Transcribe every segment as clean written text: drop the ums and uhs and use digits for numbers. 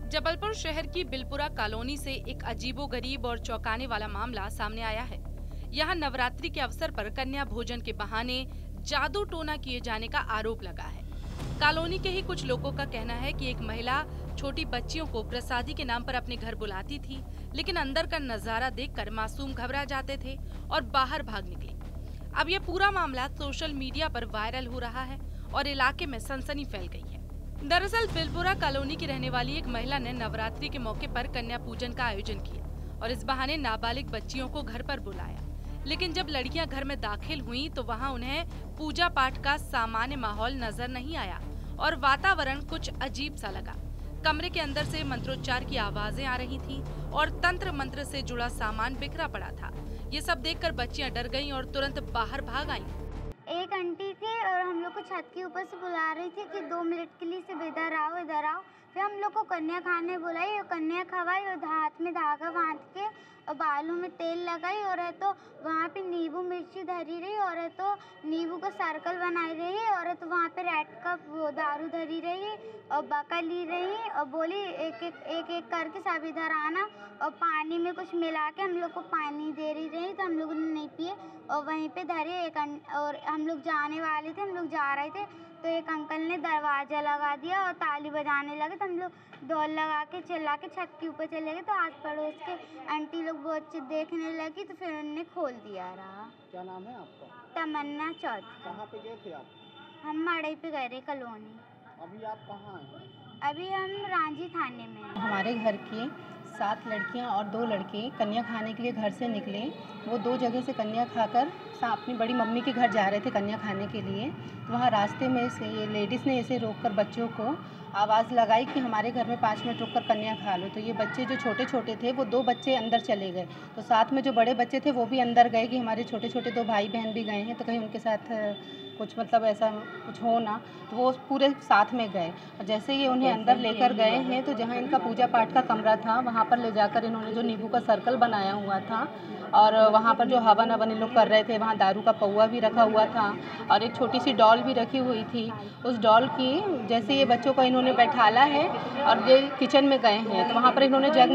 जबलपुर शहर की बिलपुरा कॉलोनी से एक अजीबोगरीब और चौंकाने वाला मामला सामने आया है। यहाँ नवरात्रि के अवसर पर कन्या भोजन के बहाने जादू टोना किए जाने का आरोप लगा है। कॉलोनी के ही कुछ लोगों का कहना है कि एक महिला छोटी बच्चियों को प्रसादी के नाम पर अपने घर बुलाती थी, लेकिन अंदर का नजारा देखकर मासूम घबरा जाते थे और बाहर भाग निकले। अब ये पूरा मामला सोशल मीडिया पर वायरल हो रहा है और इलाके में सनसनी फैल गई है। दरअसल बिलपुरा कॉलोनी की रहने वाली एक महिला ने नवरात्रि के मौके पर कन्या पूजन का आयोजन किया और इस बहाने नाबालिग बच्चियों को घर पर बुलाया। लेकिन जब लड़कियां घर में दाखिल हुईं तो वहां उन्हें पूजा पाठ का सामान्य माहौल नजर नहीं आया और वातावरण कुछ अजीब सा लगा। कमरे के अंदर से मंत्रोच्चार की आवाजें आ रही थी और तंत्र मंत्र से जुड़ा सामान बिखरा पड़ा था। ये सब देखकर बच्चियां डर गईं और तुरंत बाहर भाग आईं। एक आंटी थी और हम लोग को छत के ऊपर से बुला रही थी कि 2 मिनट के लिए सिर्फ इधर आओ इधर आओ। फिर हम लोग को कन्या खाने बुलाई और कन्या खवाई और हाथ में धागा बांध के और बालों में तेल लगाई और है तो वहाँ पे नींबू मिर्ची धरी रही और है तो नींबू का सर्कल बनाई रही और है तो वहाँ पे रेड का वो दारू धरी रही और बका ली रही और बोली एक एक करके सब इधर आना और पानी में कुछ मिला के हम लोग को पानी दे रही तो हम लोगों ने नहीं पिए और वहीं पे धरे और हम लोग जाने वाले थे, हम लोग जा रहे थे तो एक अंकल ने दरवाज़ा लगा दिया और ताली बजाने लगे तो हम लोग दौड़ लगा के चिल्ला के छत के ऊपर चले गए तो आस पड़ोस के आंटी लोग बहुत देखने लगी तो फिर उन्होंने खोल दिया रहा। क्या नाम है आपका? तमन्ना चौधरी। कहाँ पे गए थे आप? हम मड़ई पे गए थे कॉलोनी। अभी आप कहाँ हैं? अभी हम रांझी थाने में हैं। हमारे घर की 7 लड़कियां और 2 लड़के कन्या खाने के लिए घर से निकले। वो 2 जगह से कन्या खाकर अपनी बड़ी मम्मी के घर जा रहे थे कन्या खाने के लिए। तो वहाँ रास्ते में से ये लेडीज़ ने ऐसे रोककर बच्चों को आवाज़ लगाई कि हमारे घर में 5 मिनट रुककर कन्या खा लो। तो ये बच्चे जो छोटे छोटे थे वो 2 बच्चे अंदर चले गए, तो साथ में जो बड़े बच्चे थे वो भी अंदर गए कि हमारे छोटे छोटे 2 भाई बहन भी गए हैं तो कहीं उनके साथ कुछ मतलब ऐसा कुछ हो ना, तो वो पूरे साथ में गए। और जैसे ये उन्हें अंदर लेकर गए हैं तो जहाँ इनका पूजा पाठ का कमरा था वहाँ पर ले जाकर इन्होंने जो नींबू का सर्कल बनाया हुआ था और वहाँ पर जो हवन अवन इन लोग कर रहे थे, वहाँ दारू का पौवा भी रखा हुआ था और एक छोटी सी डॉल भी रखी हुई थी। उस डॉल की जैसे ये बच्चों को इन्होंने बैठाला है और ये किचन में गए हैं तो वहाँ पर इन्होंने जग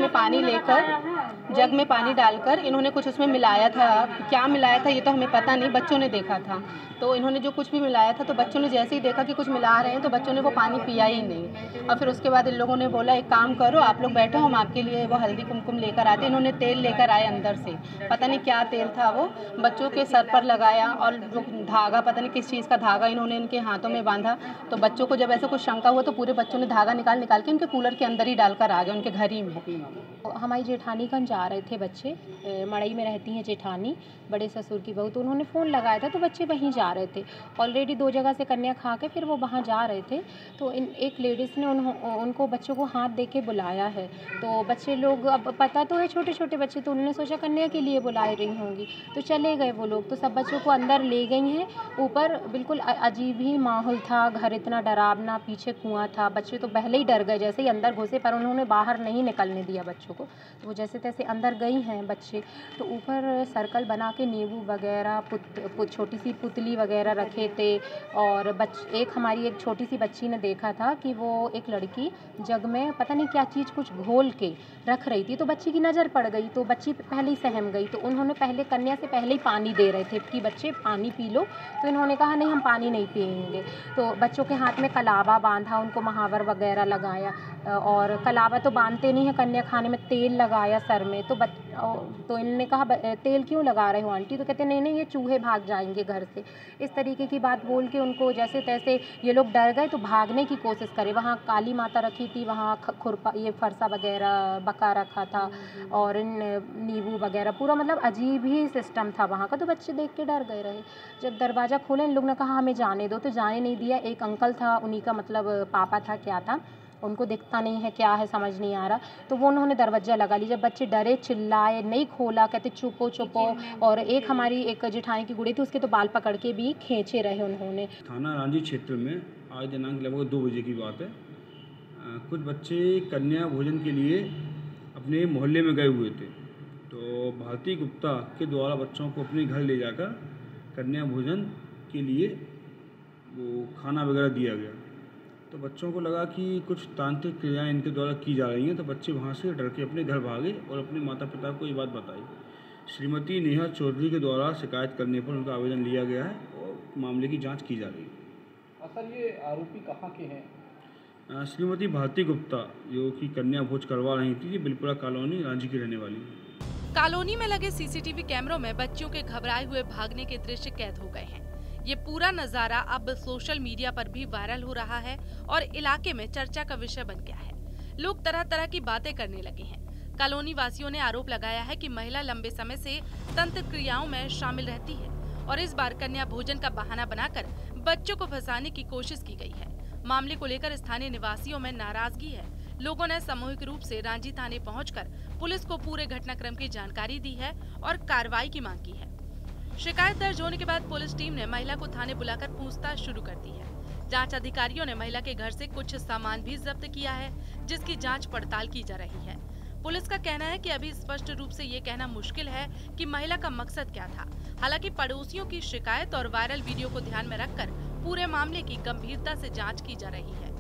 में पानी डालकर इन्होंने कुछ उसमें मिलाया था। क्या मिलाया था ये तो हमें पता नहीं, बच्चों ने देखा था। तो इन्होंने जो कुछ भी मिलाया था तो बच्चों ने जैसे ही देखा कि कुछ मिला रहे हैं तो बच्चों ने वो पानी पिया ही नहीं। और फिर उसके बाद इन लोगों ने बोला एक काम करो आप लोग बैठो, हम आपके लिए वो हल्दी कुमकुम लेकर आते। इन्होंने तेल लेकर आए अंदर से, पता नहीं क्या तेल था वो, बच्चों के सर पर लगाया और जो धागा पता नहीं किस चीज़ का धागा इन्होंने इनके हाथों में बांधा। तो बच्चों को जब ऐसा कुछ शंका हुआ तो पूरे बच्चों ने धागा निकाल के उनके कूलर के अंदर ही डालकर आ गए उनके घर ही में। हमारी जेठानीगंज जा रहे थे बच्चे, मड़ई में रहती हैं जेठानी, बड़े ससुर की बहू, तो उन्होंने फ़ोन लगाया था तो बच्चे वहीं जा रहे थे। ऑलरेडी 2 जगह से कन्या खा के फिर वो वहाँ जा रहे थे तो एक लेडीज़ ने उनको बच्चों को हाथ दे के बुलाया है। तो बच्चे लोग, अब पता तो है छोटे छोटे बच्चे, तो उन्होंने सोचा कन्या के लिए बुला रही होंगी तो चले गए वो लोग। तो सब बच्चों को अंदर ले गई हैं। ऊपर बिल्कुल अजीब ही माहौल था, घर इतना डरावना, पीछे कुआं था। बच्चे तो पहले ही डर गए जैसे ही अंदर घुसे, पर उन्होंने बाहर नहीं निकलने दिया बच्चों को। तो वो जैसे तैसे अंदर गई हैं बच्चे। तो ऊपर सर्कल बना के नींबू वगैरह छोटी सी पुतली वगैरह रखे थे। और हमारी एक छोटी सी बच्ची ने देखा था कि वो एक लड़की जग में पता नहीं क्या चीज़ कुछ घोल के रख रही थी, तो बच्ची की नज़र पड़ गई तो बच्ची पहले ही सहम गई। तो उन्होंने पहले कन्या से पहले ही पानी दे रहे थे कि बच्चे पानी पी लो, तो इन्होंने कहा नहीं हम पानी नहीं पिएंगे। तो बच्चों के हाथ में कलावा बांधा, उनको महावर वगैरह लगाया और कलावा तो बांधते नहीं है कन्या खाने में, तेल लगाया सर में। तो इन्होंने कहा तेल क्यों लगा रहे हो आंटी? तो कहते नहीं ये चूहे भाग जाएंगे घर से। इस तरीके की बात बोल के उनको जैसे तैसे ये लोग डर गए तो भागने की कोशिश करे। वहाँ काली माता रखी थी, वहाँ खुरपा ये फरसा वगैरह बका रखा था और नींबू वगैरह, पूरा मतलब अजीब ही सिस्टम था वहाँ का। तो बच्चे देख के डर गए रहे। जब दरवाज़ा खोले इन लोग ने कहा हमें जाने दो, तो जाने नहीं दिया। एक अंकल था, उन्हीं का मतलब पापा था क्या था, उनको दिखता नहीं है क्या है समझ नहीं आ रहा, तो वो उन्होंने दरवाज़ा लगा लिया। जब बच्चे डरे चिल्लाए, नहीं खोला, कहते चुपो चुपो। और एक हमारी एक जेठानी की गुड़ी थी, उसके तो बाल पकड़ के भी खींचे रहे उन्होंने। थाना रांझी क्षेत्र में आज दिनांक लगभग 2 बजे की बात है। कुछ बच्चे कन्या भोजन के लिए अपने मोहल्ले में गए हुए थे, तो भारती गुप्ता के द्वारा बच्चों को अपने घर ले जाकर कन्या भोजन के लिए वो खाना वगैरह दिया गया। तो बच्चों को लगा कि कुछ तांत्रिक क्रियाएं इनके द्वारा की जा रही हैं, तो बच्चे वहाँ से डर के अपने घर भागे और अपने माता पिता को ये बात बताई। श्रीमती नेहा चौधरी के द्वारा शिकायत करने पर उनका आवेदन लिया गया है और मामले की जांच की जा रही है। सर ये आरोपी कहाँ के हैं? श्रीमती भारती गुप्ता जो कि कन्या भोज करवा रही थी, ये बिलपुरा कॉलोनी रांची की रहने वाली है। कॉलोनी में लगे सीसीटीवी कैमरों में बच्चियों के घबराए हुए भागने के दृश्य कैद हो गए हैं। ये पूरा नजारा अब सोशल मीडिया पर भी वायरल हो रहा है और इलाके में चर्चा का विषय बन गया है। लोग तरह तरह की बातें करने लगे हैं। कॉलोनी वासियों ने आरोप लगाया है कि महिला लंबे समय से तंत्र क्रियाओं में शामिल रहती है और इस बार कन्या भोजन का बहाना बनाकर बच्चों को फंसाने की कोशिश की गई है। मामले को लेकर स्थानीय निवासियों में नाराजगी है। लोगों ने सामूहिक रूप से रांची थाने पहुंचकर पुलिस को पूरे घटनाक्रम की जानकारी दी है और कार्रवाई की मांग की है। शिकायत दर्ज होने के बाद पुलिस टीम ने महिला को थाने बुलाकर पूछताछ शुरू कर दी है। जांच अधिकारियों ने महिला के घर से कुछ सामान भी जब्त किया है, जिसकी जांच पड़ताल की जा रही है। पुलिस का कहना है कि अभी स्पष्ट रूप से ये कहना मुश्किल है कि महिला का मकसद क्या था। हालांकि पड़ोसियों की शिकायत और वायरल वीडियो को ध्यान में रखकर पूरे मामले की गंभीरता से जांच की जा रही है।